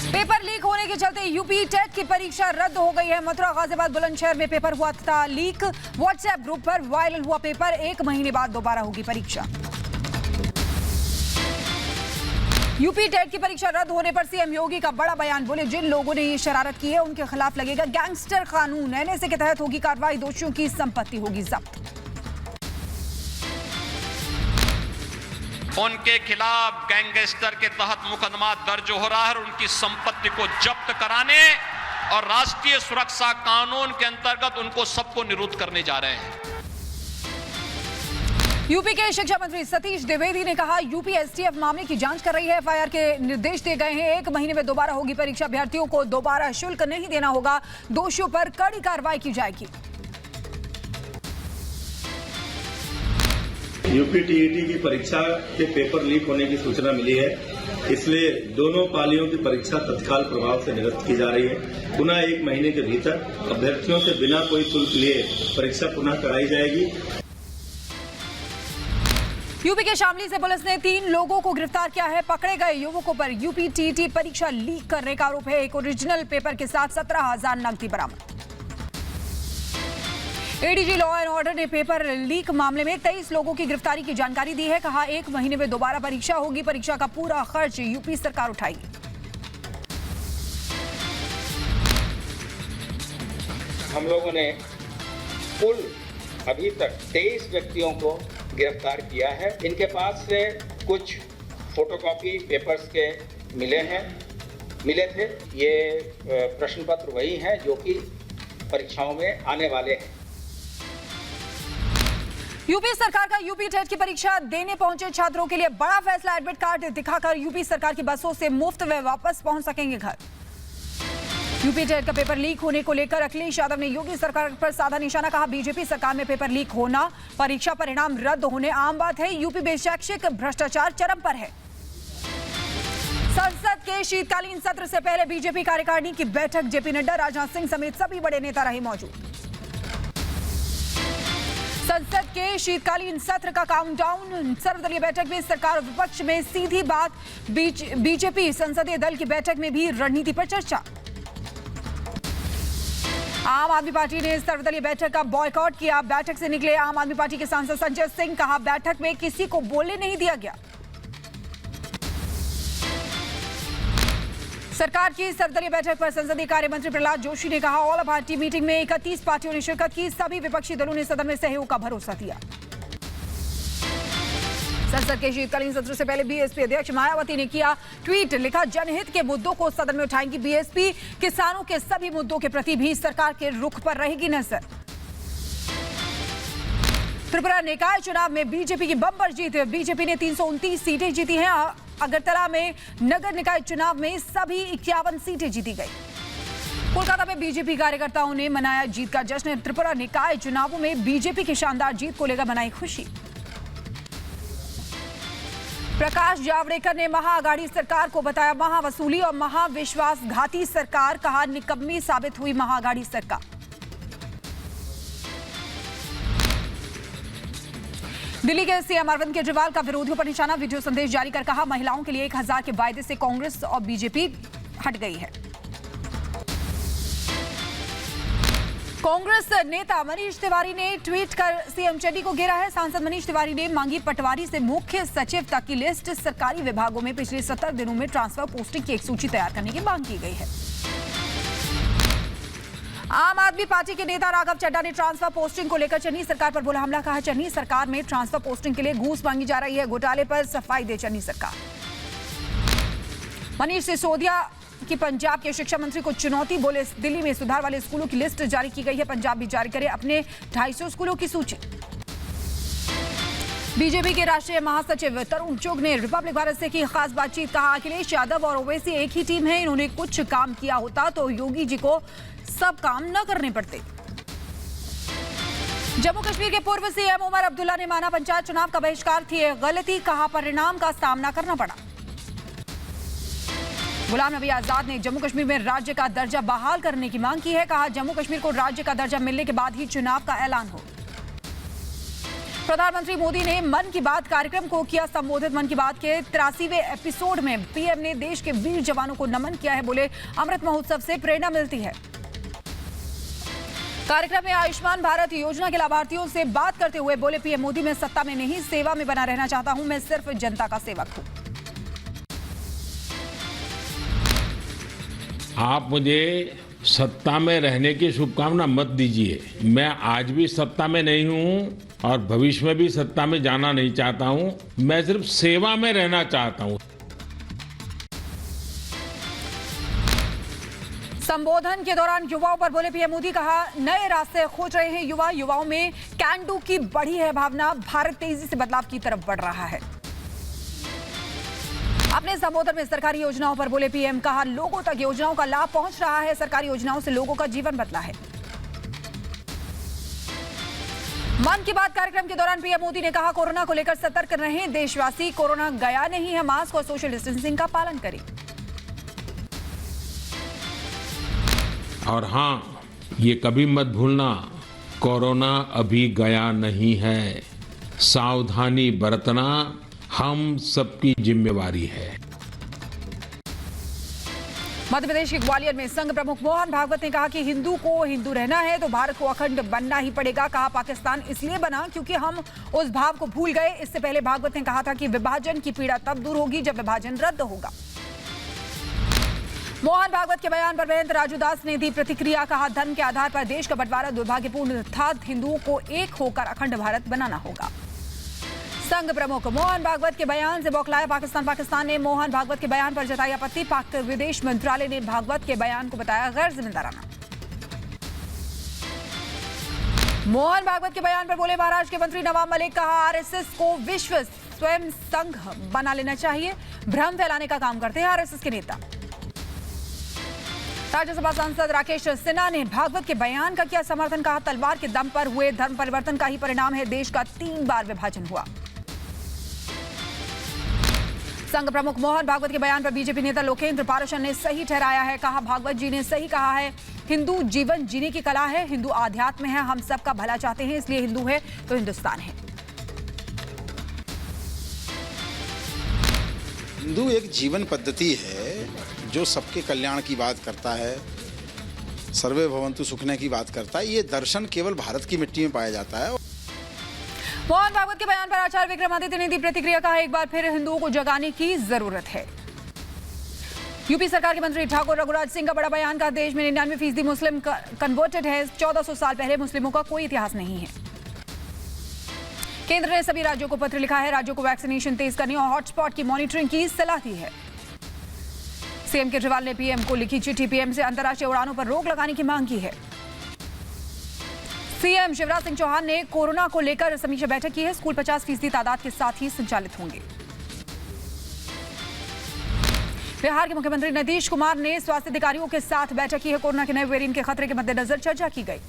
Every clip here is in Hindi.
पेपर लीक होने के चलते यूपी टेट की परीक्षा रद्द हो गई है। मथुरा गाजियाबाद बुलंदशहर में पेपर हुआ था लीक। व्हाट्सएप ग्रुप पर वायरल हुआ पेपर। 1 महीने बाद दोबारा होगी परीक्षा। यूपी टेट की परीक्षा रद्द होने पर सीएम योगी का बड़ा बयान। बोले, जिन लोगों ने ये शरारत की है उनके खिलाफ लगेगा गैंगस्टर कानून। एनएसए के तहत होगी कार्रवाई। दोषियों की संपत्ति होगी जब्त। उनके खिलाफ गैंगस्टर के तहत मुकदमा दर्ज हो रहा है और उनकी संपत्ति को जब्त कराने और राष्ट्रीय सुरक्षा कानून के अंतर्गत उनको सबको निरुद्ध करने जा रहे हैं। यूपी के शिक्षा मंत्री सतीश द्विवेदी ने कहा, यूपी एसटीएफ मामले की जांच कर रही है। एफआईआर के निर्देश दिए गए हैं। 1 महीने में दोबारा होगी परीक्षा। अभ्यर्थियों को दोबारा शुल्क नहीं देना होगा। दोषियों पर कड़ी कार्रवाई की जाएगी। यूपी टीईटी की परीक्षा के पेपर लीक होने की सूचना मिली है, इसलिए दोनों पालियों की परीक्षा तत्काल प्रभाव से निरस्त की जा रही है। पुनः 1 महीने के भीतर अभ्यर्थियों से बिना कोई शुल्क लिए परीक्षा पुनः कराई जाएगी। यूपी के शामली से पुलिस ने 3 लोगों को गिरफ्तार किया है। पकड़े गए युवकों पर यूपी टीईटी परीक्षा लीक करने का आरोप है। एक ओरिजिनल पेपर के साथ 17,000 नकदी बरामद। एडीजी लॉ एंड ऑर्डर ने पेपर लीक मामले में 23 लोगों की गिरफ्तारी की जानकारी दी है। कहा, 1 महीने में दोबारा परीक्षा होगी। परीक्षा का पूरा खर्च यूपी सरकार उठाएगी। हम लोगों ने कुल अभी तक 23 व्यक्तियों को गिरफ्तार किया है। इनके पास से कुछ फोटोकॉपी पेपर्स के मिले थे। ये प्रश्न पत्र वही हैं जो कि परीक्षाओं में आने वाले हैं। यूपी सरकार का यूपी टेट की परीक्षा देने पहुंचे छात्रों के लिए बड़ा फैसला। एडमिट कार्ड दिखाकर यूपी सरकार की बसों से मुफ्त व वापस पहुंच सकेंगे घर। यूपी टेट का पेपर लीक होने को लेकर अखिलेश यादव ने योगी सरकार पर साधा निशाना। कहा, बीजेपी सरकार में पेपर लीक होना, परीक्षा परिणाम रद्द होने आम बात है। यूपी में शैक्षिक भ्रष्टाचार चरम पर है। संसद के शीतकालीन सत्र से पहले बीजेपी कार्यकारिणी की बैठक। जेपी नड्डा, राजनाथ सिंह समेत सभी बड़े नेता रहे मौजूद। संसद के शीतकालीन सत्र का काउंटडाउन। सर्वदलीय बैठक में सरकार और विपक्ष में सीधी बात। बीजेपी संसदीय दल की बैठक में भी रणनीति पर चर्चा। आम आदमी पार्टी ने सर्वदलीय बैठक का बॉयकॉट किया। बैठक से निकले आम आदमी पार्टी के सांसद संजय सिंह। कहा, बैठक में किसी को बोलने नहीं दिया गया। सरकार की सर्वदलीय बैठक पर संसदीय कार्य मंत्री प्रहलाद जोशी ने कहा, ऑल पार्टी मीटिंग में 31 पार्टियों ने शिरकत की। सभी विपक्षी दलों ने सदन में सहयोग का भरोसा दिया। संसद के शीतकालीन सत्र से पहले बीएसपी अध्यक्ष मायावती ने किया ट्वीट। लिखा, जनहित के मुद्दों को सदन में उठाएंगी बीएसपी। किसानों के सभी मुद्दों के प्रति भी सरकार के रुख पर रहेगी नजर। त्रिपुरा निकाय चुनाव में बीजेपी की बम्पर जीत। बीजेपी ने 329 सीटें जीती हैं। अगरतला में नगर निकाय चुनाव में सभी 51 सीटें जीती गई। कोलकाता में बीजेपी कार्यकर्ताओं ने मनाया जीत का जश्न। त्रिपुरा निकाय चुनावों में बीजेपी की शानदार जीत को लेकर मनाई खुशी। प्रकाश जावड़ेकर ने महाअघाड़ी सरकार को बताया महावसूली और महाविश्वासघाती सरकार। कहा, निकम्मी साबित हुई महाअघाड़ी सरकार। दिल्ली के सीएम अरविंद केजरीवाल का विरोधियों पर निशाना। वीडियो संदेश जारी कर कहा, महिलाओं के लिए 1000 के वायदे से कांग्रेस और बीजेपी हट गई है। कांग्रेस नेता मनीष तिवारी ने ट्वीट कर सीएम चड्डी को घेरा है। सांसद मनीष तिवारी ने मांगी पटवारी से मुख्य सचिव तक की लिस्ट। सरकारी विभागों में पिछले 70 दिनों में ट्रांसफर पोस्टिंग की एक सूची तैयार करने की मांग की गई है। आम आदमी पार्टी के नेता राघव चड्ढा ने ट्रांसफर पोस्टिंग को लेकर चन्नी सरकार पर बोला हमला। कहा, चन्नी सरकार में ट्रांसफर पोस्टिंग के लिए घूस मांगी जा रही है। घोटाले पर सफाई दे चन्नी सरकार। मनीष सिसोदिया की पंजाब के शिक्षा मंत्री को चुनौती। बोले, दिल्ली में सुधार वाले स्कूलों की लिस्ट जारी की गई है। पंजाब भी जारी करे अपने 250 स्कूलों की सूची। बीजेपी के राष्ट्रीय महासचिव तरुण चुग ने रिपब्लिक भारत से की खास बातचीत। कहा, अखिलेश यादव और ओवैसी एक ही टीम है। इन्होंने कुछ काम किया होता तो योगी जी को सब काम न करने पड़ते। जम्मू कश्मीर के पूर्व सीएम उमर अब्दुल्ला ने माना पंचायत चुनाव का बहिष्कार थी गलती। कहा, परिणाम का सामना करना पड़ा। गुलाम नबी आजाद ने जम्मू कश्मीर में राज्य का दर्जा बहाल करने की मांग की है। कहा, जम्मू कश्मीर को राज्य का दर्जा मिलने के बाद ही चुनाव का ऐलान हो। प्रधानमंत्री मोदी ने मन की बात कार्यक्रम को किया संबोधित। मन की बात के 83वें एपिसोड में पीएम ने देश के वीर जवानों को नमन किया है। बोले, अमृत महोत्सव से प्रेरणा मिलती है। कार्यक्रम में आयुष्मान भारत योजना के लाभार्थियों से बात करते हुए बोले, पीएम मोदी, मैं सत्ता में नहीं सेवा में बना रहना चाहता हूं। मैं सिर्फ जनता का सेवक हूं। आप मुझे सत्ता में रहने की शुभकामना मत दीजिए। मैं आज भी सत्ता में नहीं हूं और भविष्य में भी सत्ता में जाना नहीं चाहता हूं। मैं सिर्फ सेवा में रहना चाहता हूं। संबोधन के दौरान युवाओं पर बोले पीएम मोदी, कहा, नए रास्ते खोज रहे हैं युवा। युवाओं में कैन डू की बढ़ी है भावना। भारत तेजी से बदलाव की तरफ बढ़ रहा है। अपने संबोधन में सरकारी योजनाओं पर बोले पीएम, कहा, लोगों तक योजनाओं का लाभ पहुंच रहा है। सरकारी योजनाओं से लोगों का जीवन बदला है। मन की बात कार्यक्रम के दौरान पीएम मोदी ने कहा, कोरोना को लेकर सतर्क रहें देशवासी। कोरोना गया नहीं है। मास्क और सोशल डिस्टेंसिंग का पालन करें। और हाँ, ये कभी मत भूलना, कोरोना अभी गया नहीं है। सावधानी बरतना हम सबकी जिम्मेवारी है। मध्य प्रदेश के ग्वालियर में संघ प्रमुख मोहन भागवत ने कहा कि हिंदू को हिंदू रहना है तो भारत को अखंड बनना ही पड़ेगा। कहा, पाकिस्तान इसलिए बना क्योंकि हम उस भाव को भूल गए। इससे पहले भागवत ने कहा था कि विभाजन की पीड़ा तब दूर होगी जब विभाजन रद्द होगा। मोहन भागवत के बयान पर महंत राजू दास ने दी प्रतिक्रिया। कहा, धर्म के आधार पर देश का बंटवारा दुर्भाग्यपूर्ण था। हिंदुओं को एक होकर अखंड भारत बनाना होगा। संघ प्रमुख मोहन भागवत के बयान से बौखलाया पाकिस्तान। पाकिस्तान ने मोहन भागवत के बयान पर जताई आपत्ति। पाक विदेश मंत्रालय ने भागवत के बयान को बताया गैर जिम्मेदाराना। मोहन भागवत के बयान पर बोले महाराष्ट्र के मंत्री नवाब मलिक। कहा, आरएसएस को विश्व स्वयं संघ बना लेना चाहिए। भ्रम फैलाने का काम करते हैं आरएसएस के नेता। राज्यसभा सांसद राकेश सिन्हा ने भागवत के बयान का किया समर्थन। कहा, तलवार के दम पर हुए धर्म परिवर्तन का ही परिणाम है। देश का 3 बार विभाजन हुआ। संघ प्रमुख मोहन भागवत के बयान पर बीजेपी नेता लोकेंद्र पारशन ने सही ठहराया है। कहा, भागवत जी ने सही कहा है। हिंदू जीवन जीने की कला है। हिंदू आध्यात्म है। हम सबका भला चाहते हैं, इसलिए हिंदू है तो हिंदुस्तान है। हिंदू एक जीवन पद्धति है जो सबके कल्याण की बात करता है, सर्वे भवन्तु सुखने की बात करता है। ये दर्शन केवल भारत की मिट्टी में पाया जाता है। मोहन भागवत के बयान पर आचार्य विक्रमादित्य ने दी प्रतिक्रिया। कहा, एक बार फिर हिंदुओं को जगाने की जरूरत है। यूपी सरकार के मंत्री ठाकुर रघुराज सिंह का बड़ा बयान। का देश में 99% मुस्लिम कन्वर्टेड है। 1400 साल पहले मुस्लिमों का कोई इतिहास नहीं है। केंद्र ने सभी राज्यों को पत्र लिखा है। राज्यों को वैक्सीनेशन तेज करने और हॉटस्पॉट की मॉनिटरिंग की सलाह दी है। सीएम केजरीवाल ने पीएम को लिखी चिट्ठी। पीएम से अंतर्राष्ट्रीय उड़ानों पर रोक लगाने की मांग की है। सीएम शिवराज सिंह चौहान ने कोरोना को लेकर समीक्षा बैठक की है। स्कूल 50% तादाद के साथ ही संचालित होंगे। बिहार के मुख्यमंत्री नीतीश कुमार ने स्वास्थ्य अधिकारियों के साथ बैठक की है। कोरोना के नए वेरिएंट के खतरे के मद्देनजर चर्चा की गई।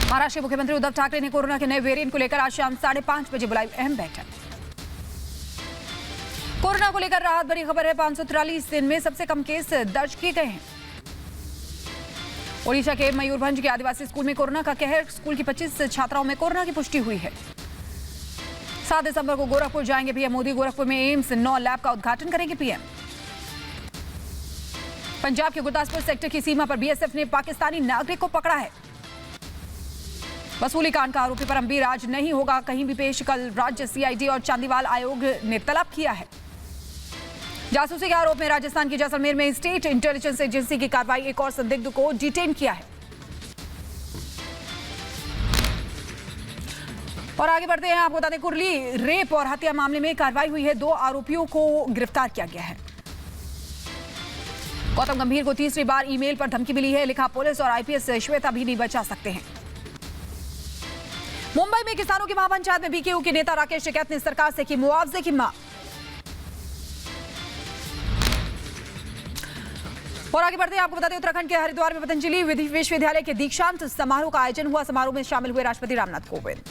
महाराष्ट्र के मुख्यमंत्री उद्धव ठाकरे ने कोरोना के नए वेरिएंट को लेकर आज शाम 5:30 बजे बुलाई अहम बैठक। कोरोना को लेकर राहत भरी खबर है। 543 दिन में सबसे कम केस दर्ज किए गए हैं। ओडिशा के मयूरभंज के आदिवासी स्कूल में कोरोना का कहर। स्कूल की 25 छात्राओं में कोरोना की पुष्टि हुई है। 7 दिसंबर को गोरखपुर जाएंगे पीएम मोदी। गोरखपुर में एम्स 9 लैब का उद्घाटन करेंगे पीएम। पंजाब के गुरदासपुर सेक्टर की सीमा पर बीएसएफ ने पाकिस्तानी नागरिक को पकड़ा है। वसूली कांड का आरोपी परमबीर आज नहीं होगा कहीं भी पेश। कल राज्य सीआईडी और चांदीवाल आयोग ने तलब किया है। जासूसी के आरोप में राजस्थान के जैसलमेर में स्टेट इंटेलिजेंस एजेंसी की कार्रवाई। एक और संदिग्ध को डिटेन किया है। और आगे बढ़ते हैं। आपको बता दें, कुर्ली रेप और हत्या मामले में कार्रवाई हुई है। 2 आरोपियों को गिरफ्तार किया गया है। गौतम गंभीर को तीसरी बार ईमेल पर धमकी मिली है। लिखा, पुलिस और आईपीएस श्वेता भी नहीं बचा सकते हैं। मुंबई में किसानों की महापंचायत में बीकेयू के नेता राकेश टिकैत ने सरकार से की मुआवजे की मांग। और आगे बढ़ते हैं। आपको बता दें, उत्तराखंड के हरिद्वार में पतंजलि विश्वविद्यालय के दीक्षांत समारोह का आयोजन हुआ। समारोह में शामिल हुए राष्ट्रपति रामनाथ कोविंद।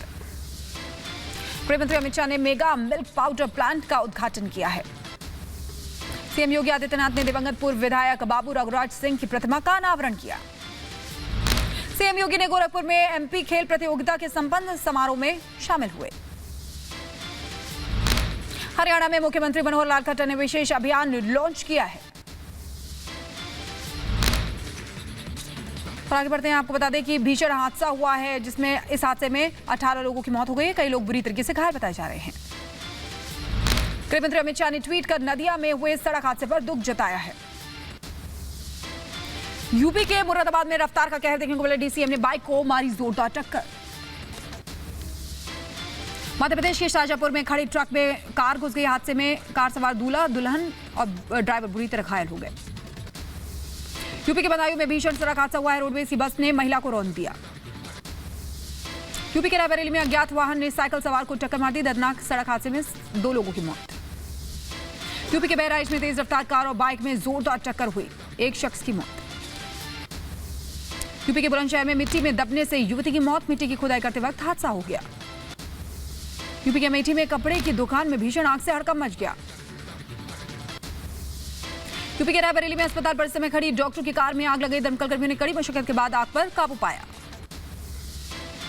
गृह मंत्री अमित शाह ने मेगा मिल्क पाउडर प्लांट का उद्घाटन किया है। सीएम योगी आदित्यनाथ ने दिवंगत पूर्व विधायक बाबू रघुराज सिंह की प्रतिमा का अनावरण किया। सीएम योगी ने गोरखपुर में एमपी खेल प्रतियोगिता के संपन्न समारोह में शामिल हुए। हरियाणा में मुख्यमंत्री मनोहर लाल खट्टर ने विशेष अभियान लॉन्च किया है। और आगे बढ़ते हैं, आपको बता दें कि भीषण हादसा हुआ है जिसमें इस हादसे में 18 लोगों की मौत हो गई है। कई लोग बुरी तरीके से घायल बताए जा रहे हैं। गृह मंत्री अमित शाह ने ट्वीट कर नदिया में हुए सड़क हादसे पर दुख जताया है। यूपी के मुरादाबाद में रफ्तार का कहर देखने को मिला। डीसीएम ने बाइक को मारी जोरदार टक्कर। मध्य प्रदेश के शाजापुर में खड़ी ट्रक में कार घुस गई। हादसे में कार सवार दूल्हा दुल्हन और ड्राइवर बुरी तरह घायल हो गए। यूपी के बदायूं में भीषण सड़क हादसा हुआ है। रोडवेज की बस ने महिला को रौंद दिया। यूपी के रायबरेली में अज्ञात वाहन ने साइकिल सवार को टक्कर मार दी। दर्दनाक सड़क हादसे में 2 लोगों की मौत। यूपी के बहराइच में तेज रफ्तार कार और बाइक में जोरदार टक्कर हुई, 1 शख्स की मौत। यूपी के बुलंदशहर में मिट्टी में दबने से युवती की मौत। मिट्टी की खुदाई करते वक्त हादसा हो गया। यूपी के अमेठी में कपड़े की दुकान में भीषण आग से हड़कंप मच गया। यूपी के रायबरेली में अस्पताल परिसर में खड़ी डॉक्टर की कार में आग लगी। दमकल कर्मियों ने कड़ी मशक्कत के बाद आग पर काबू पाया।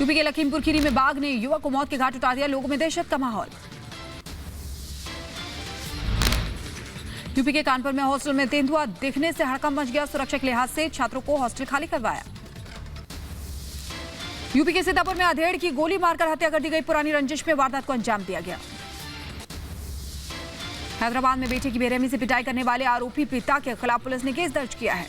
यूपी के लखीमपुर खीरी में बाघ ने युवक को मौत के घाट उतार दिया। लोगों में दहशत का माहौल। यूपी के कानपुर में हॉस्टल में तेंदुआ दिखने से हड़कंप मच गया। सुरक्षा के लिहाज से छात्रों को हॉस्टल खाली करवाया। यूपी के सीतापुर में अधेड़ की गोली मारकर हत्या कर दी गई। पुरानी रंजिश में वारदात को अंजाम दिया गया। हैदराबाद में बेटे की बेरहमी से पिटाई करने वाले आरोपी पिता के खिलाफ पुलिस ने केस दर्ज किया है।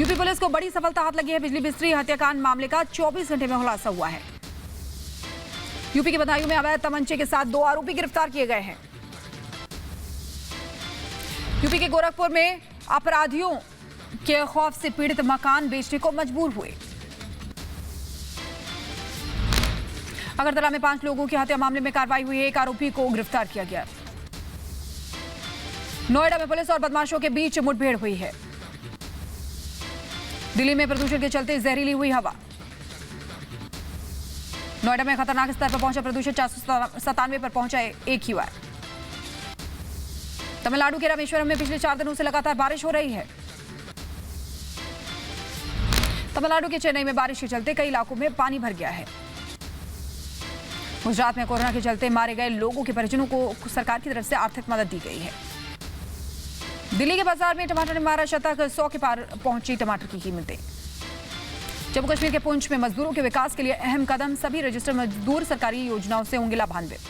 यूपी पुलिस को बड़ी सफलता हाथ लगी है। बिजली बिस्त्री हत्याकांड मामले का 24 घंटे में खुलासा हुआ है। यूपी के बदायूं में अवैध तमंचे के साथ 2 आरोपी गिरफ्तार किए गए हैं। यूपी के गोरखपुर में अपराधियों के खौफ से पीड़ित मकान बेचने को मजबूर हुए। अगरतला में 5 लोगों की हत्या मामले में कार्रवाई हुई है। 1 आरोपी को गिरफ्तार किया गया। नोएडा में पुलिस और बदमाशों के बीच मुठभेड़ हुई है। दिल्ली में प्रदूषण के चलते जहरीली हुई हवा। नोएडा में खतरनाक स्तर पर पहुंचा प्रदूषण। 497 पर पहुंचा AQI। तमिलनाडु के रामेश्वरम में पिछले 4 दिनों से लगातार बारिश हो रही है। तमिलनाडु के चेन्नई में बारिश के चलते कई इलाकों में पानी भर गया है। गुजरात में कोरोना के चलते मारे गए लोगों के परिजनों को सरकार की तरफ से आर्थिक मदद दी गई है। दिल्ली के बाजार में टमाटर ने मारा शतक। 100 के पार पहुंची टमाटर की कीमतें। जम्मू कश्मीर के पुंछ में मजदूरों के विकास के लिए अहम कदम। सभी रजिस्टर्ड मजदूर सरकारी योजनाओं से होंगे लाभान्वित।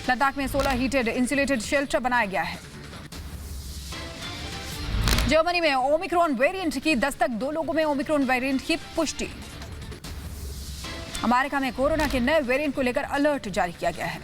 लद्दाख में 16 हीटेड इंसुलेटेड शेल्टर बनाया गया है। जर्मनी में ओमिक्रॉन वेरिएंट की दस्तक। 2 लोगों में ओमिक्रॉन वेरिएंट की पुष्टि। अमेरिका में कोरोना के नए वेरिएंट को लेकर अलर्ट जारी किया गया है।